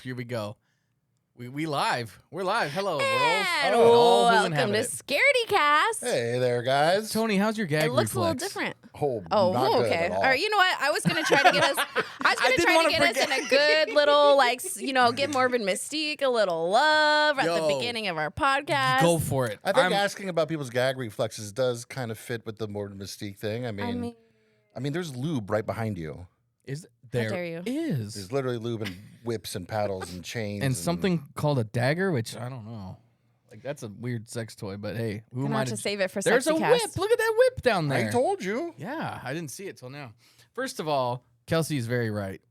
Here we go. We live. We're live. Hello, And world. welcome to Scaredycast. Hey there, guys. Tony, how's your gag It looks reflex? a little different. Oh, not good okay. at all. All right, you know what? I was gonna try to get us. I was gonna didn't try wanna to get us forget. in a good little, like, give Morbid Mystique a little love at the Yo. beginning of our podcast. Go for it. I think asking about people's gag reflexes does kind of fit with the Morbid Mystique thing. I mean, there's lube right behind you. Is How dare you. is There's literally lube and whips and paddles and chains. and something called a dagger, which I don't know. Like that's a weird sex toy, but hey, who Gonna might have to save it for There's a Sexycast. whip. Look at that whip down there. I told you. Yeah, I didn't see it till now. First of all, Kelsey is very right.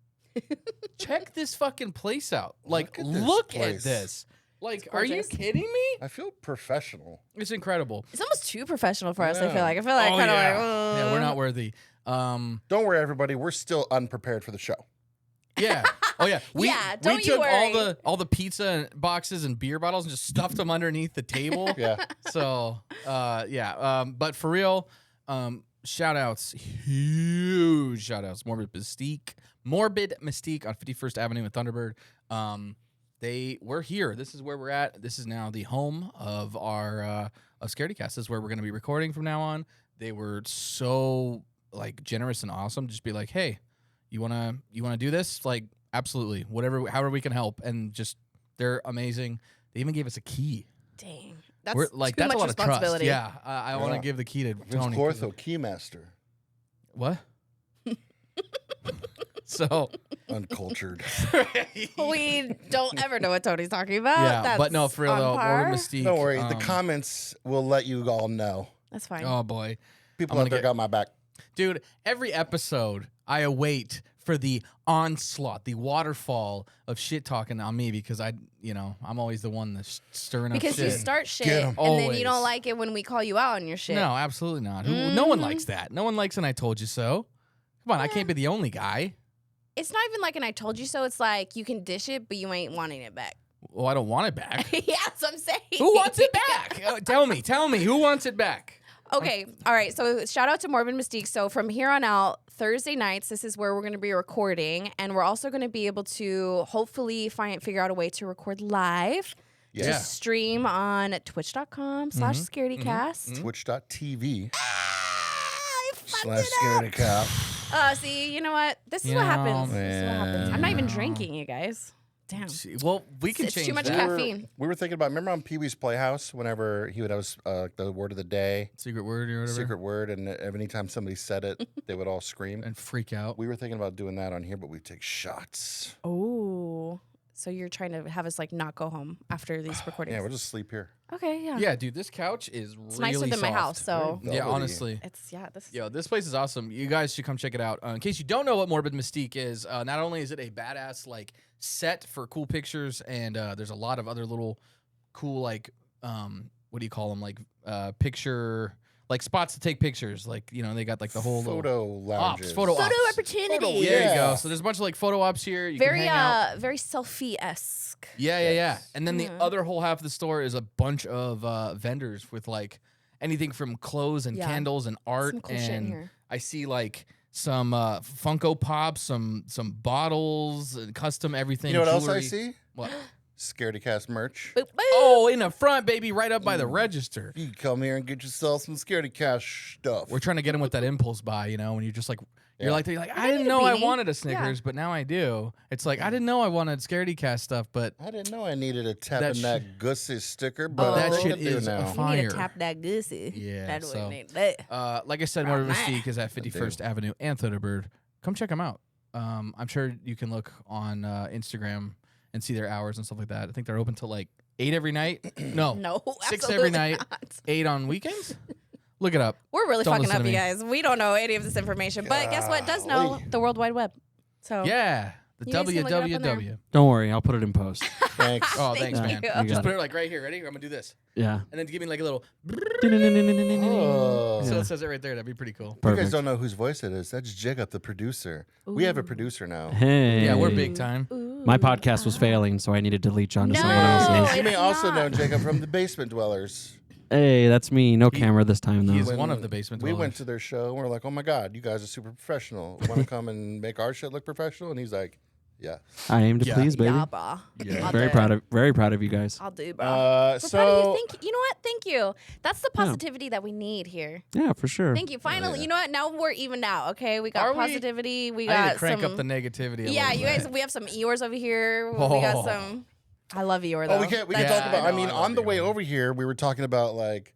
Check this fucking place out. Like, look at place. this. Like, are you gorgeous. kidding me? I feel professional. It's incredible. It's almost too professional for us. I Yeah. feel like kind of yeah. like. Yeah, we're not worthy. Don't worry, everybody. We're still unprepared for the show. Yeah. Oh yeah. We don't you took worry. all the pizza boxes and beer bottles and just stuffed them underneath the table. Yeah. So yeah. But for real, shout outs, huge shout outs. Morbid Mystique on 51st Avenue in Thunderbird. We're here. This is where we're at. This is now the home of our of Scaredycast. This is where we're gonna be recording from now on. They were so like generous and awesome. Just be like, hey, you wanna do this? Like, absolutely. However we can help. And just they're amazing. They even gave us a key. Dang, that's We're, like too that's much a lot of trust. responsibility. Yeah, I want to Yeah. give the key to Vince Tony. Cortho, Keymaster. What? So Uncultured. We don't ever know what Tony's talking about. yeah, That's but no, for real on though, par. Morbid Mystique. Don't worry. The comments will let you all know. That's fine. Oh boy, People I'm out gonna there got my back. dude! Every episode, I await for the onslaught, the waterfall of shit talking on me because I'm always the one that's stirring up Because shit. you start shit Get 'em. and then Always. you don't like it when we call you out on your shit. No, absolutely not. No one Mhm. likes that. No one likes an I told you so. Come on, I can't be the only guy. It's not even like an I told you so. It's like you can dish it, but you ain't wanting it back. Well, I don't want it back. Yeah, that's what I'm saying. Who wants it back? Tell me, who wants it back? Okay, all right. So shout out to Morbid Mystique. So from here on out, Thursday nights, this is where we're going to be recording, and we're also going to be able to hopefully figure out a way to record live. Yeah. To stream on twitch.com/scaredycast. Twitch.tv I fucked /Scaredycast. it up. See, you know what? This is what happens. This is what happens. I'm not even drinking, you guys. Damn. Well, we can It's too change much that. caffeine. We were thinking about, remember on Pee Wee's Playhouse, whenever he would have the word of the day, Secret word or whatever. secret word, and anytime somebody said it, they would all scream. And freak out. We were thinking about doing that on here, but we take shots. Oh. So you're trying to have us like not go home after these recordings? Yeah, we'll just sleep here. Okay, yeah. Yeah, dude, this couch is It's really nicer than my soft. house, so Yeah, Velvety. honestly. it's this. Yo, this place is awesome. You guys should come check it out. In case you don't know what Morbid Mystique is, not only is it a badass like set for cool pictures, and there's a lot of other little cool like what do you call them, like picture like spots to take pictures. Like They got like the whole photo lounges. photo Photo ops. opportunity. Photo- There you Yeah. go. So there's a bunch of like photo ops here. You Very can hang out. very selfie-esque. Yeah. And then the Mhm. other whole half of the store is a bunch of vendors with like anything from clothes and Yeah. candles and art. Some cool shit in And here. I see like some Funko Pops, some bottles, and custom everything. You know what else I jewelry. see? What? Scaredycast merch. Boop, boop. Oh, in the front, baby, right up by the register. You can come here and get yourself some Scaredycast stuff. We're trying to get them with that impulse buy, when you're just like, you're Yeah. like, I I didn't need a know I beanie. wanted a Snickers, but now I do. It's like, I didn't know I wanted Scaredycast stuff, but I didn't know I needed a tapping That that Gussie sticker, but that I shit think I do is a now. fun- You need to fire. tap that goosey. Yeah, That's so- what you need. like I said, Right, Morbid man. Mystique is at 51st Avenue and Thunderbird. Come check them out. I'm sure you can look on Instagram and see their hours and stuff like that. I think they're open till like 8 every night. No, No, 6 every absolutely night, not. 8 on weekends. Look it up. We're really Don't fucking listen up, to you me. guys. We don't know any of this information, but guess what? Does know Golly. the World Wide Web. So Yeah, the You guys can look it up on there. www. Don't worry, I'll put it in post. Thanks. Oh, Thank thanks, you. man. You Just got put it. it like right here. Ready? I'm gonna do this, Yeah. and then give me like a little. Oh. So Yeah. it says it right there. That'd be pretty cool. You guys Perfect. don't know whose voice it is. That's Jacob, the producer. We have a Ooh. producer now. Hey. Yeah, we're big time. Ooh, My podcast was failing, so I needed to leech onto No. someone And else's. you may it's also know not. Jacob from the Basement Dwellers. Hey, that's me. No He- camera this time, though. he's- When one of the Basement We went Dwellers. to their show and we're like, oh my God, you guys are super professional. Want to come and make our shit look professional? And he's like, Yeah. I aim to Yeah. please, baby. Yeah, bro. Yeah. I'll Very do proud it. of, very proud of you guys. I'll do, bro. We're proud of you. So You know what? Thank you. That's the positivity that we need here. Yeah, for sure. Thank you. Finally, yeah. you know what? Now we're evened out. Okay, we got Are we? positivity. We I need got to crank some. up the negativity. Yeah, you guys. Bit. We have some Eeyores over here. We Oh. got some. I love Eeyore though. we can Yeah, talk about. I I know, mean, I love on the you. way over here, we were talking about like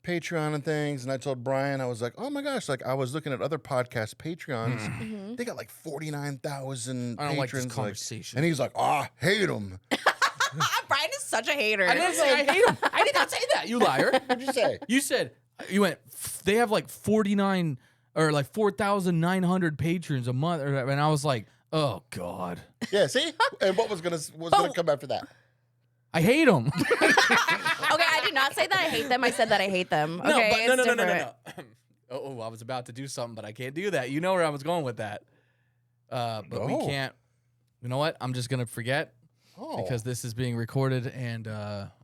Patreon and things, and I told Brian, I was like, oh my gosh, like I was looking at other podcast Patreons. Mm-hmm. They got like 49,000 I don't like this patrons. conversation. And he's like, I hate them. Brian is such a hater. I didn't say I hate him. I did not say that. You liar. What'd you say? You said you went. They have like 49 or like 4,900 patrons a month, and I was like, oh god, Yeah, see? And what was gonna come after that? I hate them. Okay, I did not say that I hate them. I said that I hate them. Okay, no, but it's no. different. Oh, I was about to do something, but I can't do that. You know where I was going with that. But we Oh. can't. You know what? I'm just gonna forget Oh. because this is being recorded, and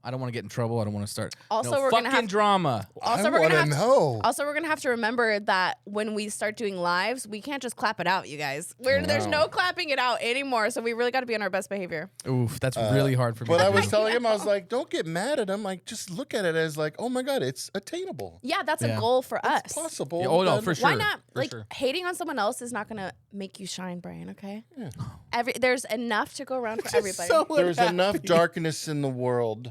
I don't want to get in trouble. I don't want to start. Also, no we're gonna fucking have- drama. Also, I we're gonna wanna have to, know. also we're gonna have to remember that when we start doing lives, we can't just clap it out, you guys. There's no clapping it out anymore, so we really got to be on our best behavior. Oof, that's really hard for me. But to I do. was telling him, I was like, don't get mad at him. Like, just look at it as like, oh my God, it's attainable. Yeah, that's Yeah. a goal for us. It's possible. Yeah, oh no, then- for sure. Why not? For Like sure. hating on someone else is not gonna make you shine, Brian. Okay. Yeah. There's enough to go around for everybody. There's enough darkness in the world.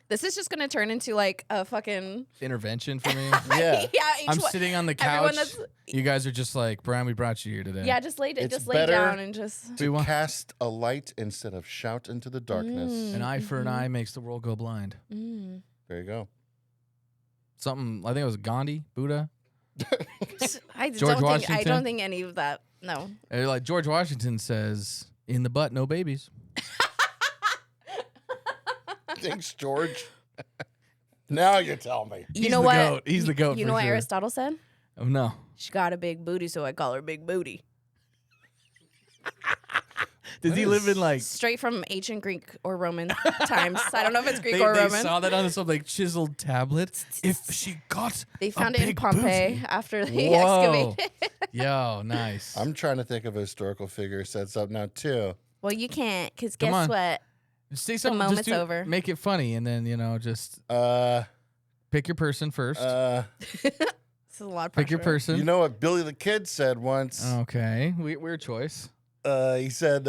This is just gonna turn into like a fucking Intervention for me. Yeah. yeah. I'm sitting on the everyone couch. that's- You guys are just like, Brian, we brought you here today. Yeah, just lay It's lay better down and just. We want Cast a light instead of shout into the darkness. an eye for an eye makes the world go blind. There you go. Something, I think it was Gandhi, Buddha. I George don't think I Washington? don't think any of that. No. Like George Washington says, in the butt, no babies. Thanks, George. Now you tell me. You He's know the what? goat. He's the goat You for know what sure. Aristotle said? Oh, no. She got a big booty, so I call her Big Booty. Does he live in like... Straight from ancient Greek or Roman times. I don't know if it's Greek They, or they Roman. saw that on some like chiseled tablet. If she got They found a it in big Pompeii booty. after they Whoa. excavated. Yo, nice. I'm trying to think of a historical figure who said something now, too. Well, you can't, because Come guess on. what? Say something. moment's just over. Make it funny, and then just Uh, pick your person first. This is a lot of pressure. pick your person. you know what Billy the Kid said once? Okay, weird choice. He said,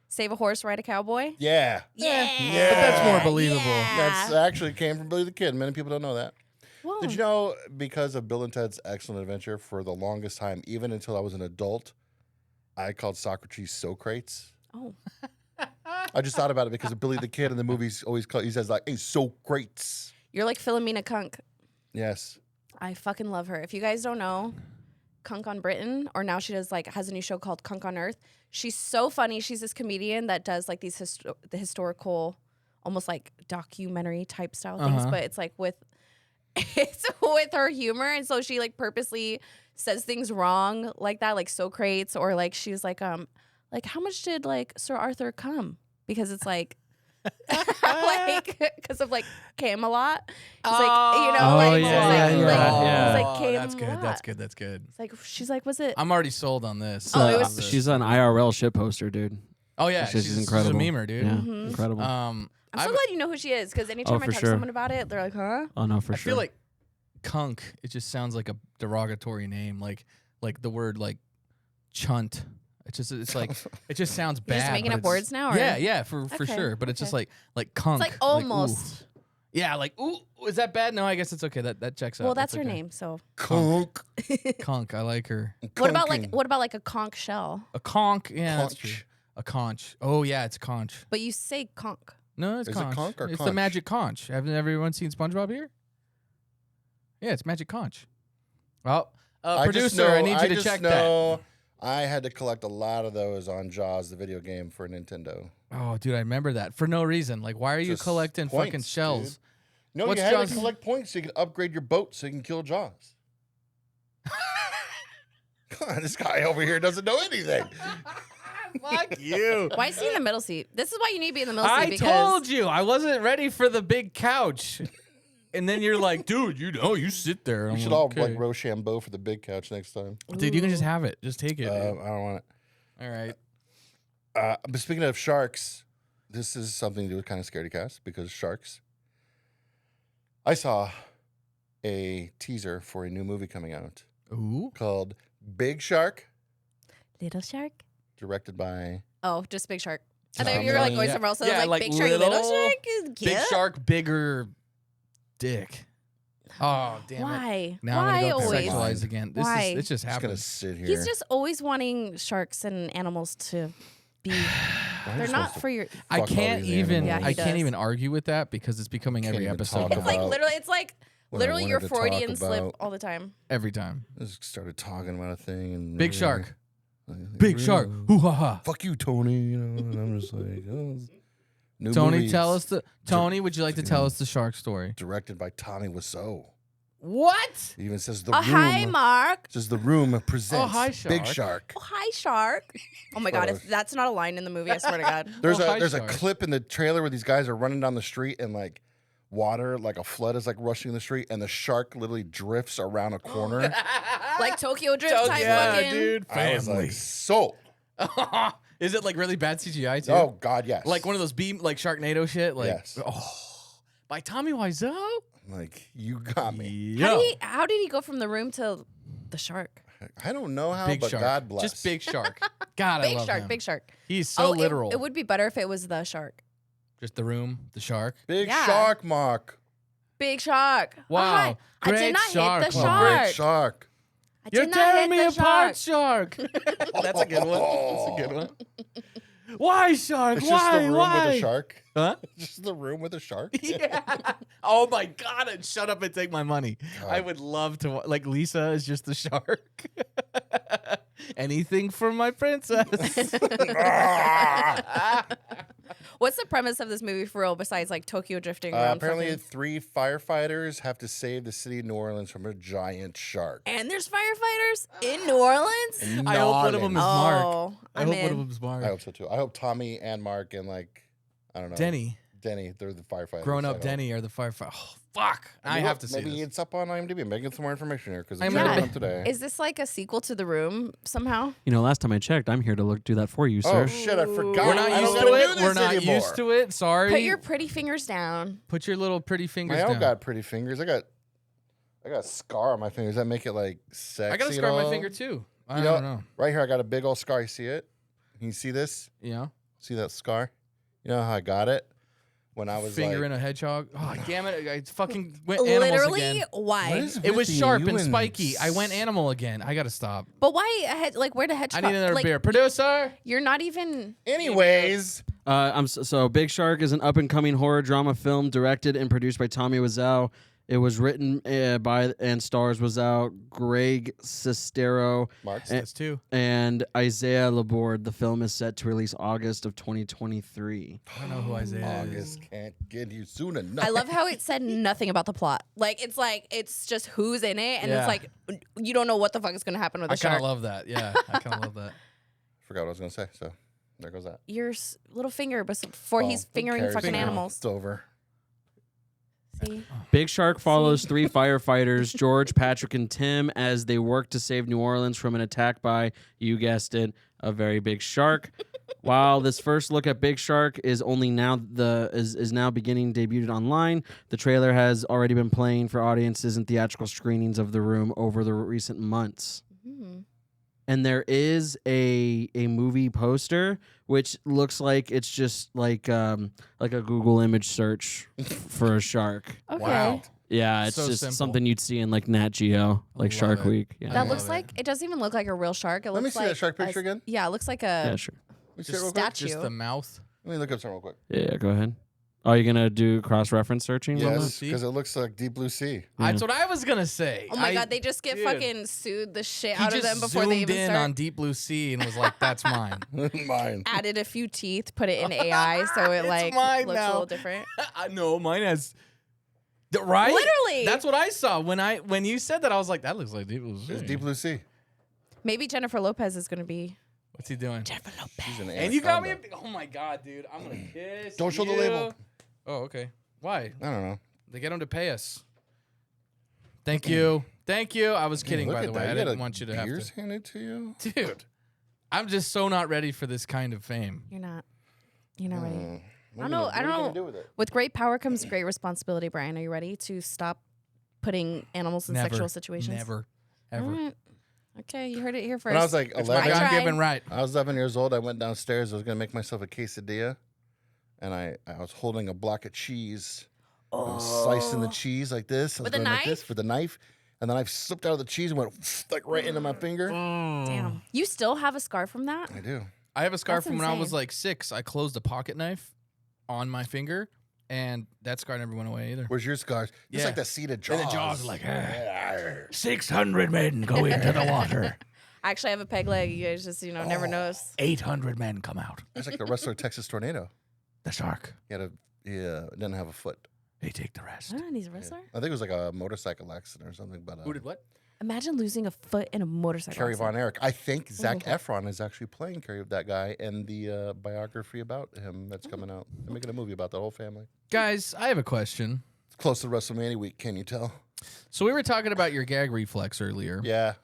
Save a horse, ride a cowboy? yeah. Yeah. Yeah. But that's more believable. That's actually came from Billy the Kid. Many people don't know that. Whoa. Did you know, because of Bill and Ted's Excellent Adventure, for the longest time, even until I was an adult, I called Socrates Socrates. Oh. I just thought about it because of Billy the Kid in the movies. Always he says like, "Hey, Socrates." You're like Philomena Kunk. Yes. I fucking love her. If you guys don't know, Kunk on Britain, or now she does has a new show called Kunk on Earth. She's so funny. She's this comedian that does like these the historical, almost like documentary type style things, but it's like with her humor, and so she like purposely says things wrong like that, like Socrates, or like she's like how much did like Sir Arthur come? Because it's like. like because of like Camelot. She's like, you know, Oh, like, yeah, she's like, yeah. like Oh, that's good. Camelot. That's good. That's good. It's like she's like, was it? I'm already sold on this. Oh, it was- She's an IRL shit poster, dude. Oh yeah, She's incredible. She's a memer, dude. Yeah, Mm-hmm. incredible. I'm so I've- glad you know who she is, because anytime I for talk sure. to someone about it, they're like, huh? Oh no, for I sure. feel like kunk. It just sounds like a derogatory name, like the word like chunt. It's like it just sounds bad. You're just making but up it's- words now, or? Yeah, for Okay, sure. But it's just okay. like kunk. It's like ooh. almost. Yeah, like ooh, is that bad? No, I guess it's okay. That checks out. Well, that's her okay. name. So Conch. Kunk. I like her. what about Conking. like a conch shell? A conch. Yeah, that's Conch. true. A conch. Oh yeah, it's conch. But you say conch. No, it's Is it conch. conch or it's the conch? magic conch. Haven't everyone seen SpongeBob here? Yeah, it's magic conch. Well, producer, I need you to check that. that. I had to collect a lot of those on Jaws, the video game for Nintendo. Oh, dude, I remember that for no reason. Like, why are you Just collecting points, fucking shells? dude. No, What's you had Jaws? to collect points so you can upgrade your boat so you can kill Jaws. God, this guy over here doesn't know anything. Fuck you. Why is he in the middle seat? This is why you need to be in the middle I seat, because told you I wasn't ready for the big couch. And then you're like, dude, you sit there. We I'm should like, all okay. like Rochambeau for the big couch next time. Dude, you can just have it. Just take it. I dude. don't want it. All right. But speaking of sharks, this is something to do with kind of Scaredycast because sharks. I saw a teaser for a new movie coming out Ooh. called Big Shark, Little Shark? directed by Oh, just Big Shark. I thought Tommy you were like going Yeah. somewhere else. So Yeah, I was like, like Big Shark, Little little- Shark is cute. Big shark, bigger dick. Oh, damn it. Why? Now I'm Why gonna go always? sexualize again. This Why? is it's just I'm just gonna happening. sit here. He's just always wanting sharks and animals to be. Why They're just not wants to for your. I fuck all can't these even Yeah, animals. he I can't does. even argue with that because it's becoming Can't every even episode. talk It's like about literally. It's like what I literally your wanted to talk Freudian slip about. all the time. Every time. Just started talking about a thing and Big shark. like, Big shark. Hoo ha ha. Fuck you, Tony. You know, and I'm just like, oh. New Tony, movie tell us the Tony, would you like to tell us the shark story? directed by Tommy Wiseau. What? It even says the Oh, room. hi, Mark. Says the room presents hi, Big Shark. Shark. Oh, hi, shark. Oh my God, if that's not a line in the movie, I swear to God. There's hi, there's Shark. a clip in the trailer where these guys are running down the street and like water, like a flood is like rushing the street, and the shark literally drifts around a corner. Like Tokyo Drift type yeah, fucking. dude. I was like, sold. Is it like really bad CGI too? Oh God, yes. Like one of those beam like Sharknado shit? Like Yes. by Tommy Wiseau? Like you got me. Yeah. How did he go from the room to the shark? I don't know how, Big but shark. God bless. Just big shark. God, I Big love shark, him. big shark. He's so literal. It would be better if it was the shark. Just the room, the shark. Big Yeah. shark, Mark. Big shark. Oh, Wow. hi. I Great did not shark, hit the Mark. shark. Great shark. I You're did not tearing hit me the apart, shark. shark. That's a good one. That's a good one. Why, shark? It's Why? just the room Why? with a shark. Huh? Just the room with a shark. Yeah. Oh my God! And shut up and take my money. God. I would love to. Like Lisa is just the shark. Anything for my princess. What's the premise of this movie for real besides like Tokyo drifting around? Apparently, fucking- 3 firefighters have to save the city of New Orleans from a giant shark. And there's firefighters in New Orleans? I hope one of them is Gnarly. Mark. Oh, I I'm hope one in. of them is Mark. I hope so too. I hope Tommy and Mark and like I don't know Denny, Denny, they're the firefighters. grown I up hope. Denny, are the firefighter. Oh fuck! I Maybe have to see Maybe this. it's up on IMDb. I'm making some more information here because it's I'm yeah. gonna up today. Is this like a sequel to The Room somehow? You know, last time I checked, I'm here to do that for you, Oh sir. shit! I forgot. We're not I used don't to wanna it. do this We're not anymore. used to it. Sorry. Put your pretty fingers down. Put your little pretty fingers I don't down. got pretty fingers. I got a scar on my fingers. That make it like sexy. I got a at scar on my all? finger too. I You don't know. Right here, I got a big old scar. You see it? Can you see this? You know, See that scar? You know how I got it? When I was finger like, in a hedgehog. Oh damn it! I fucking went animals Literally, again. why? What is It was with sharp you and spiky. I went animal again. I gotta stop. But why? Like, where the I hedgehog? need another like, beer. Producer. You're not even. Anyways, So Big Shark is an up and coming horror drama film directed and produced by Tommy Wiseau. It was written by and stars Wiseau, Greg Sestero, Mark. That's two. and Isaiah Laborde. The film is set to release August of 2023. I don't know who Isaiah is. August can't get you soon enough. I love how it said nothing about the plot. Like it's just who's in it, and Yeah. it's like you don't know what the fuck is gonna happen with I the kind shark. of love that. Yeah, I kind of love that. Forgot what I was gonna say. So there goes that. Your little finger before Oh, he's who fingering cares fucking now? animals. It's over. See? Big Shark follows 3 firefighters, George, Patrick, and Tim, as they work to save New Orleans from an attack by, you guessed it, a very big shark. While this first look at Big Shark is only now is now beginning debuted online, the trailer has already been playing for audiences in theatrical screenings of The Room over the recent months. Mhm. And there is a movie poster which looks like it's just like a Google image search for a shark. Okay. Wow. Yeah, it's So just simple. something you'd see in like Nat Geo, like Love Shark it. Week. Yeah, That I looks love like it doesn't even look like a real shark. It Let me looks see like that shark picture a- again. Yeah, it looks like yeah, a sure. Let me see it Just real quick. statue. Just the mouth. Let me look up something real quick. Yeah, go ahead. Oh, you gonna do cross-reference searching? on Yes, that? Sea? because it looks like Deep Blue Sea. That's what I was gonna say. Oh my god, they just get dude. fucking sued the shit He out of just them before zoomed they even in start. on Deep Blue Sea and was like, "That's mine." Mine. Added a few teeth, put it in AI, so it It's like mine looks a now. little different. I know mine has. Right? Literally. That's what I saw when you said that. I was like, "That looks like Deep Blue Sea." It's Deep Blue Sea. Maybe Jennifer Lopez is gonna be. What's he doing? Jennifer Lopez. She's an And you got me. anaconda. Oh my god, dude! I'm gonna kiss. Don't show the you. label. Oh, okay. Why? I don't know. They get them to pay us. Thank you. Thank you. I was kidding, Look by at the way. that. I You didn't got want you to have beers to. handed to you. Dude, I'm just so not ready for this kind of fame. You're not ready. What know- are I you don't gonna know. do with it? With great power comes great responsibility, Brian. Are you ready to stop putting animals in Never. sexual situations? Never. All Ever. right. Okay, you heard it here first. When I was like It's my 11, I tried. God-given right. I was 11 years old. I went downstairs. I was gonna make myself a quesadilla, and I was holding a block of cheese. I was slicing the cheese like this. I was With a going like this knife? with a knife, and the knife slipped out of the cheese and went like right into my finger. Damn. You still have a scar from that? I do. I have a scar That's from when I was insane. like 6. I closed a pocket knife on my finger, and that scar never went away either. Where's your scars? It's Yeah. like the seated jaws. And the jaws are like, "Arr." 600 men go into the water. I actually have a peg leg. You guys just, never notice. 800 men come out. It's like the wrestler Texas Tornado. The shark, He didn't have a foot. they take the rest. Oh, and he's a wrestler? I think it was like a motorcycle accident or something. But Who did what? Imagine losing a foot in a motorcycle. Carrie accident. Von Erich. I think Zach Ooh. Efron is actually playing that guy in the biography about him that's coming out. They're making a movie about the whole family. Guys, I have a question. It's close to WrestleMania week. Can you tell? So we were talking about your gag reflex earlier. Yeah.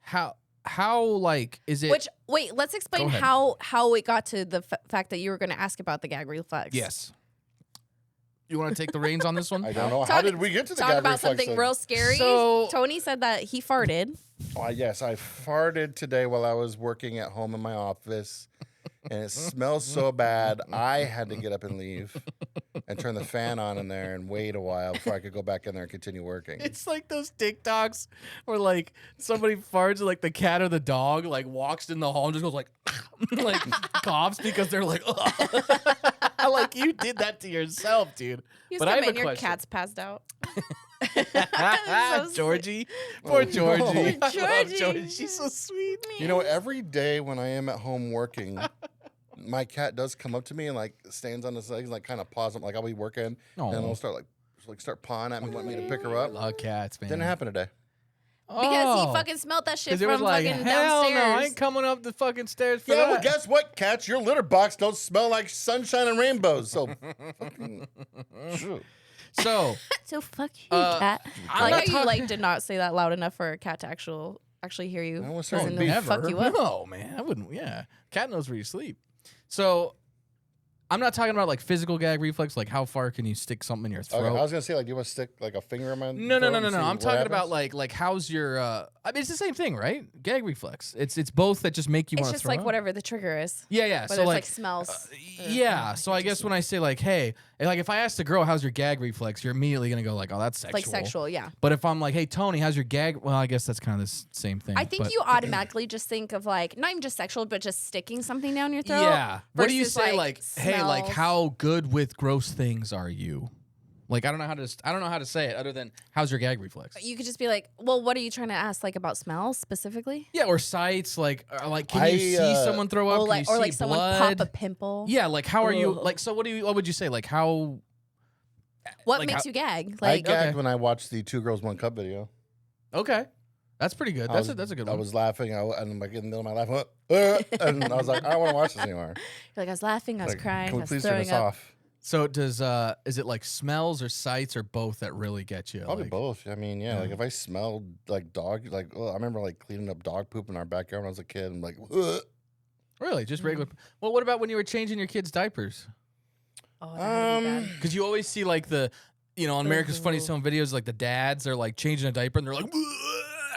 How like is it? Which, wait, let's explain Go ahead. how it got to the fact that you were going to ask about the gag reflex. Yes. You want to take the reins on this one? I don't know. How Talk- did we get to the Talk gag about reflex something thing? real scary. So- Tony said that he farted. Yes, I farted today while I was working at home in my office, and it smells so bad. I had to get up and leave and turn the fan on in there and wait a while before I could go back in there and continue working. It's like those TikToks where like somebody farts, like the cat or the dog like walks in the hall and just goes like like coughs because they're like, ugh. Like you did that to yourself, dude. You But I just come have in, a your question. cat's passed out. So Georgie, poor Georgie. no. I love Georgie. Georgie. She's so sweet. You know, every day when I am at home working, my cat does come up to me and like stands on his legs and like kind of paws. Like I'll be working and Aw. it'll start start pawing at me, want me to pick her up. Love cats, man. Didn't happen today. Because he fucking smelled that shit Because it from was like, fucking hell downstairs. no, I ain't coming up the fucking stairs for Yeah, that. well, guess what, cats? Your litter box don't smell like sunshine and rainbows. So, fucking, shoot. So, So fuck you, Uh, cat. I'm Like not how you talking- like did not say that loud enough for a cat to actually hear you. I was Doesn't certain know beef. fuck you up. No, man, I wouldn't. Yeah, cat knows where you sleep. So, I'm not talking about like physical gag reflex, like how far can you stick something in your throat. Okay, I was gonna say, like, do you want to stick like a finger in my No. throat and see I'm what talking about happens? like how's your. I mean, it's the same thing, right? Gag reflex. It's both that just make you It's want to just throw like up. whatever the trigger is. Yeah. Whether So it's like, like smells. yeah. So I guess when I say like, hey, like if I ask the girl how's your gag reflex, you're immediately gonna go like, oh, that's sexual. Like sexual, yeah. But if I'm like, hey, Tony, how's your gag? Well, I guess that's kind of the same thing. I think but- you automatically just think of like not even just sexual, but just sticking something down your throat. Yeah. What do you versus, say? Like, hey, like smells. how good with gross things are you? Like I don't know how to say it other than how's your gag reflex? You could just be like, well, what are you trying to ask? Like about smells specifically? Yeah, or sights. Like can you see someone throw up? Or Can like, you or see like someone blood? pop a pimple. Yeah, like how are you? Ugh. Like so, what would you say? Like how? What like makes how- you gag? I Like, gagged okay. when I watched the 2 Girls 1 Cup video. Okay, that's pretty good. That's a good I one. was laughing, and I'm like in the middle of my laugh, and I was like, I don't want to watch this anymore. you're like I was laughing, I was Like, crying, Can I we was please turn throwing this up. off? So does is it like smells or sights or both that really get you? Probably like, both. I mean, yeah, like if I smelled like dog, like I remember like cleaning up dog poop in our backyard when I was a kid. I'm like, ugh. Really, just regular. Well, what about when you were changing your kids' diapers? Oh, that would be bad. Because you always see like the, on America's Funniest Home Videos, like the dads are like changing a diaper and they're like,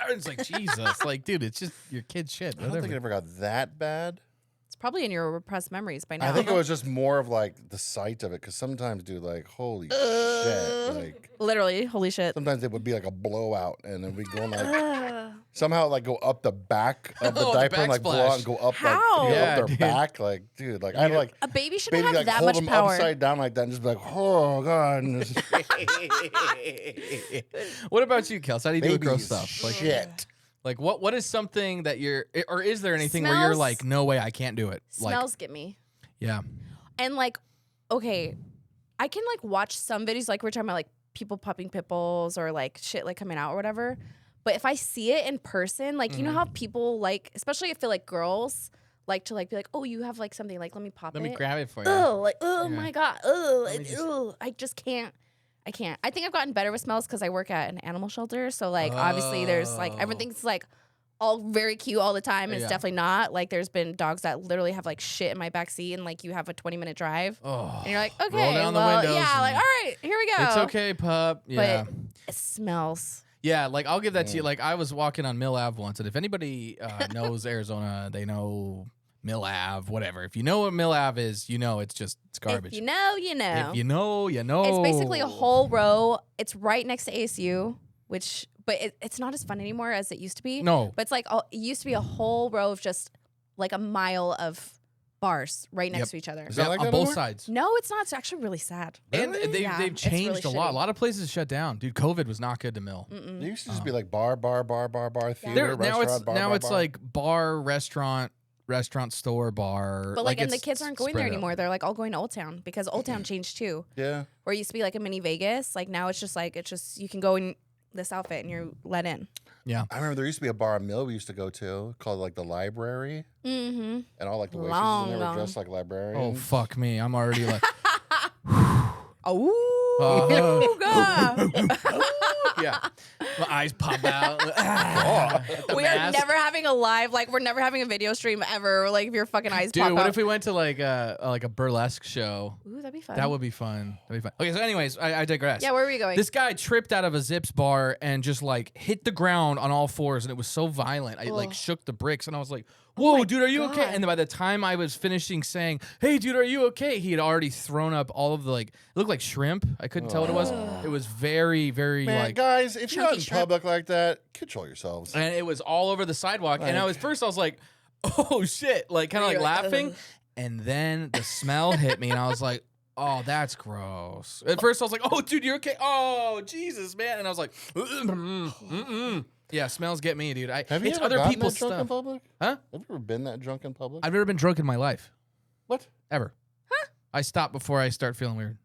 it's like Jesus, like dude, it's just your kid's shit. I don't think it Whatever. ever got that bad. It's probably in your repressed memories by now. I think it was just more of like the sight of it, because sometimes, dude, like holy shit, like literally, holy shit. sometimes it would be like a blowout, and then we go like somehow like go up the back of the Oh, the diaper and like blow out and go up How? like Yeah, up their dude. back, like dude, like I had like A baby shouldn't baby have like that hold much them power. upside down like that and just be like, oh god, and just What about you, Kels? How do you do with gross babies, stuff? Like, shit. like what is something that or is there anything where you're Smells- like, no way, I can't do it? Smells get me. Like, yeah. And like, okay, I can like watch some videos like we're talking about like people popping pimples or like shit like coming out or whatever. But if I see it in person, like you know how people like, especially I feel like girls like to like be like, oh, you have like something like let me pop Let it. me grab it for you. Oh, like oh Yeah. my god, oh, Let me just- I just can't. I can't. I think I've gotten better with smells because I work at an animal shelter. So like obviously there's like Oh. everything's like all very cute all the time. It's Yeah. definitely not. Like there's been dogs that literally have like shit in my backseat and like you have a 20-minute drive. Oh, And you're like, okay, roll down the well, windows yeah, like, and- all right, here we go. It's okay, pup. Yeah. But it smells. Yeah, like I'll give that to you. Like I was walking on Mill Ave once, and if anybody knows Arizona, they know Mill Ave, whatever. If you know what Mill Ave is, you know it's garbage. If you know, you know. If you know, you know. It's basically a whole row. It's right next to ASU, but it's not as fun anymore as it used to be. No. But it's like it used to be a whole row of just like a mile of bars right next Yep. to each other. Is that like on that both anymore? sides. No, it's not. It's actually really sad. And Really? Yeah, they've it's really changed a lot. shitty. A lot of places shut down. Dude, COVID was not good to Mill. It used to just be like bar, theater, There, now restaurant, bar, it's bar. like bar, restaurant, store, bar. But like, and the it's kids aren't going there spread out. anymore. They're like all going to Old Town because Old Town changed too. Yeah. Where it used to be like a mini Vegas. Like now it's just you can go in this outfit and you're let in. Yeah. I remember there used to be a bar in Mill we used to go to called like the Library, Mm-hmm. and all like the waitresses Long in there were gone. dressed like Oh librarians. fuck me! I'm already like, Oh, God. yeah. My eyes pop out. We are never having a live, like we're never having a video stream ever. Like if your fucking eyes Dude, pop what out. if we went to like a burlesque show? Ooh, that'd be fun. That would be fun. That'd be fun. Okay, so anyways, I digress. Yeah, where are we going? This guy tripped out of a Zips bar and just like hit the ground on all fours, and it was so violent. I like Ugh. shook the bricks, and I was like, "Whoa, my dude, are you okay?" God. And then by the time I was finishing saying, "Hey, dude, are you okay?" he had already thrown up all of the like. It looked like shrimp. I couldn't tell what it was. It was very, very Man, like. guys, if you're out in chunky shrimp. public like that, control yourselves. And it was all over the sidewalk. And I Like- was like, "Oh shit!" Like kind of like You're like, laughing. "Ugh." And then the smell hit me, and I was like, "Oh, that's gross." At first, I was like, "Oh, dude, you're okay." Oh, Jesus, man! And I was like, "Yeah, smells get me, dude." Have you It's ever other gotten people's that drunk in stuff, public? huh? Have you ever been that drunk in public? I've never been drunk in my life, What? ever. I stop before I start feeling weird.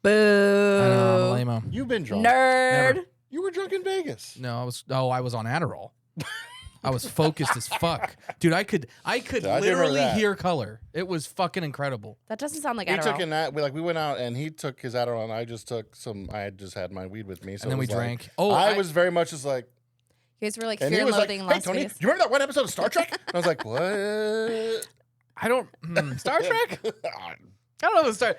Boo. I know, I'm a lame-o. You've been drunk. Nerd. Never. You were drunk in Vegas. No, I was on Adderall. I was focused as fuck, dude. I could I do remember literally that. hear color. It was fucking incredible. That doesn't sound like He Adderall. took an we went out and he took his Adderall and I just took some. I had just had my weed with me, so And then it we was like- drank. Oh, I was very much just like, You guys were like and fear he and was like, loathing "Hey Las Tony, do Vegas. you remember that one episode of Star Trek?" And I was like, "What?" I don't Star Trek. I don't know the Star.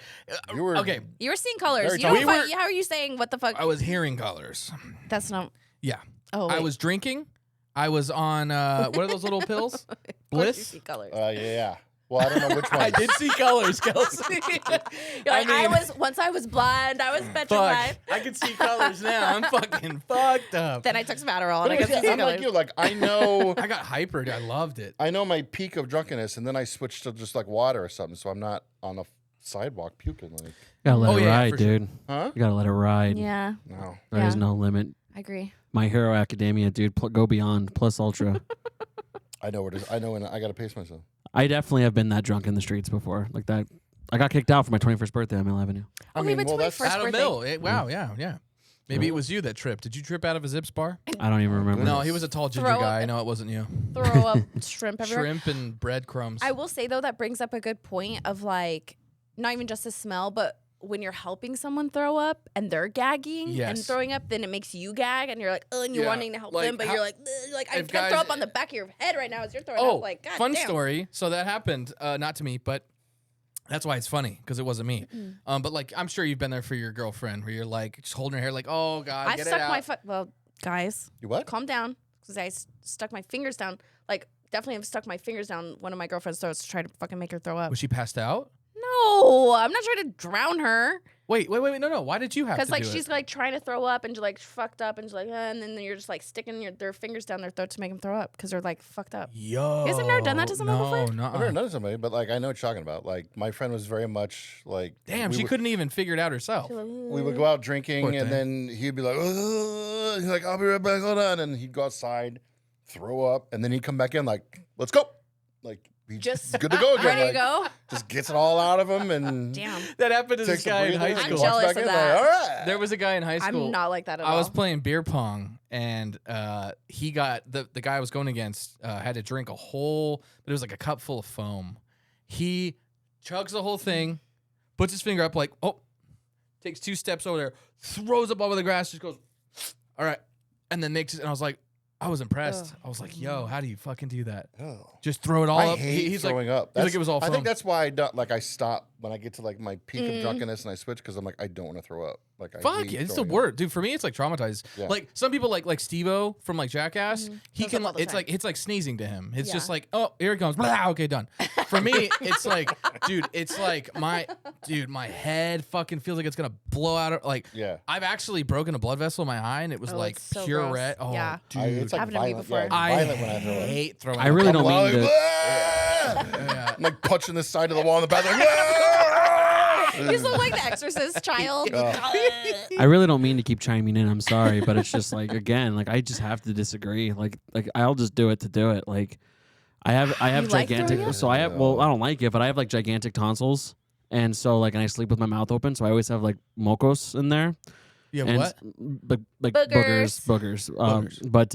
You were- okay. You were seeing colors. Very You don't tall. find, how are you saying what the fuck? I was hearing colors. That's not. Yeah. Oh, I wait. was drinking. I was on what are those little pills? Of course you Bliss. see colors. Yeah. Well, I don't know which one. I did see colors, Kelsey. You're like, I was once I was blind. I was petrified. Fuck. I can see colors now. I'm fucking fucked up. Then I took some Adderall and But I got to see I'm colors. like you. Like I know, I got hyper. Dude. I loved it. I know my peak of drunkenness, and then I switched to just like water or something, so I'm not on the sidewalk puking. Like, Gotta let Oh, it yeah, ride, for sure. dude. huh? You gotta let it ride. Yeah, No. There is Yeah. no limit. I agree. My Hero Academia, dude. Go beyond. Plus Ultra. I know where it is. I know when I gotta pace myself. I definitely have been that drunk in the streets before. Like that. I got kicked out for my 21st birthday on Mill Avenue. Okay, but that's 21st Out of birthday. Mill. Wow. Yeah. Maybe it was you that tripped. Did you trip out of a Zips bar? I don't even remember. No, he was a tall ginger Throw guy. up. I know it wasn't you. Throw up shrimp everywhere. Shrimp and breadcrumbs. I will say though that brings up a good point of like not even just the smell, but when you're helping someone throw up and they're gagging and Yes. throwing up, then it makes you gag and you're like, oh, and you're Yeah, wanting to help like, them, but how- you're like, "Ugh," like I if can't throw guys- up on the back of your head right now as you're throwing Oh, up. Like, God fun damn. story. So that happened, not to me, but that's why it's funny because it wasn't me. But like, I'm sure you've been there for your girlfriend where you're like just holding her hair, like, oh God, I get it stuck out. my foot. Well, guys, You what? calm down because I stuck my fingers down. Like, definitely have stuck my fingers down one of my girlfriend's throats to try to fucking make her throw up. Was she passed out? No, I'm not trying to drown her. Wait, no. Why did you have to Because like do she's it? like trying to throw up and like fucked up and she's like, and then you're just like sticking their fingers down their throat to make them throw up because they're like fucked up. Yo, You guys have never done that to someone before? I've never done it to somebody, but like I know what you're talking about. Like my friend was very much like, Damn, we she would- couldn't even figure it out herself. We would go out drinking, Poor and thing. then he'd be like, "Ugh." He's like, "I'll be right back, hold on," and he'd go outside, throw up, and then he'd come back in like, "Let's go," like he's Just good to go again. ready to like, go. Just gets it all out of him, and Damn, That happened to this takes a guy in breather, high and I'm school. walks jealous back of in, that. Like, all right. There was a guy in high school. I'm not like that at I all. was playing beer pong, and he got the guy I was going against had to drink a whole, but it was like a cup full of foam. He chugs the whole thing, puts his finger up like, oh, takes 2 steps over there, throws up all over the grass, just goes, all right, and then makes it. And I was like, I was impressed. I was like, yo, how do you fucking do that? Oh. Just throw it all I up. hate He's throwing like, up. he's like, it was all I foam. think that's why I don't, like I stop when I get to like my peak of drunkenness and I switch because I'm like I don't want to throw up. Like I Fuck hate yeah, it's the throwing up. word, dude. For me, it's like traumatized. Yeah. Like some people, like Steve-O from like Jackass, he Throws can. up all the It's time. like sneezing to him. It's just Yeah. like, oh, here it comes. Blah, okay, done. For me, it's like, dude, it's like my head fucking feels like it's gonna blow out. Like, Yeah. I've actually broken a blood vessel in my eye, and it was Oh, like it's so pure gross. red. Oh, Yeah. dude, It's like Happened to me violent. before. Yeah, I violent when I throw up. hate throwing. I really up. don't mean to. Yeah. I'm like punching the side of the wall in the bathroom. You just look like the Exorcist child. I really don't mean to keep chiming in. I'm sorry, but it's just like again, like I just have to disagree. Like I'll just do it to do it. Like I have You like gigantic. throwing up? So I have. Well, I don't like it, but I have like gigantic tonsils, and so like, and I sleep with my mouth open, so I always have like mocos in there. You have and what? Like Boogers. boogers. But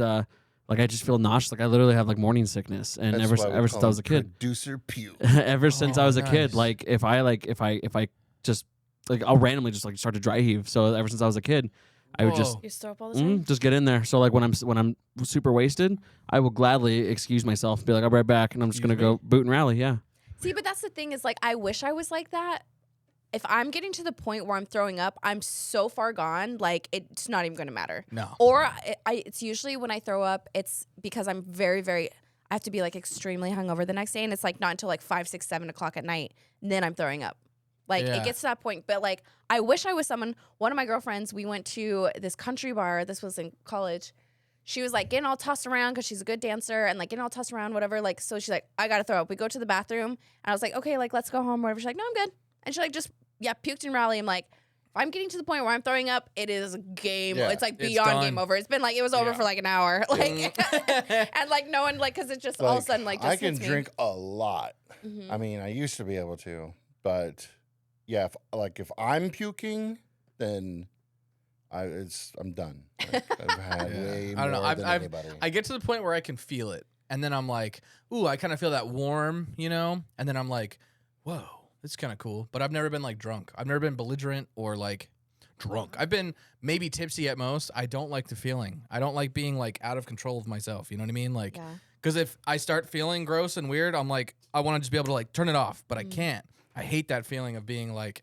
like I just feel nauseous. Like I literally have like morning sickness, and That's why we ever call since I was a him kid, producer puke. ever since I was a nice. kid, like if I just like I'll randomly just like start to dry heave. So ever since I was a kid, I would just Whoa. You throw up all the time. just get in there. So like when I'm super wasted, I will gladly excuse myself, be like I'll be right back, and I'm just Excuse gonna go boot and rally. Yeah. See, but that's the thing is like I wish I was like that. If I'm getting to the point where I'm throwing up, I'm so far gone, like it's not even going to matter. No. Or it's usually when I throw up, it's because I'm very, very. I have to be like extremely hungover the next day, and it's like not until like 5, 6, 7 o'clock at night. And then I'm throwing up. Like Yeah. it gets to that point. But like I wish I was someone. One of my girlfriends, we went to this country bar. This was in college. She was like getting all tossed around because she's a good dancer and like getting all tossed around, whatever. Like so, she's like, I gotta throw up. We go to the bathroom, and I was like, okay, like let's go home, whatever. She's like, no, I'm good. And she like just puked and rally. I'm like, if I'm getting to the point where I'm throwing up, it is game. Yeah. It's like It's beyond done. game over. It's been like it was over Yeah. for like an hour, like, and like no one like because it's just all of a sudden like just I can hits me. drink a lot. Mhm. I mean, I used to be able to, but yeah, if I'm puking, then I'm done. Like, I've had Yeah. way I don't know. more than I've anybody. I get to the point where I can feel it, and then I'm like, ooh, I kind of feel that warm, you know, and then I'm like, whoa, this is kind of cool. But I've never been like drunk. I've never been belligerent or like drunk. I've been maybe tipsy at most. I don't like the feeling. I don't like being like out of control of myself. You know what I mean? Like, Yeah. because if I start feeling gross and weird, I'm like, I want to just be able to like turn it off, but I can't. I hate that feeling of being like,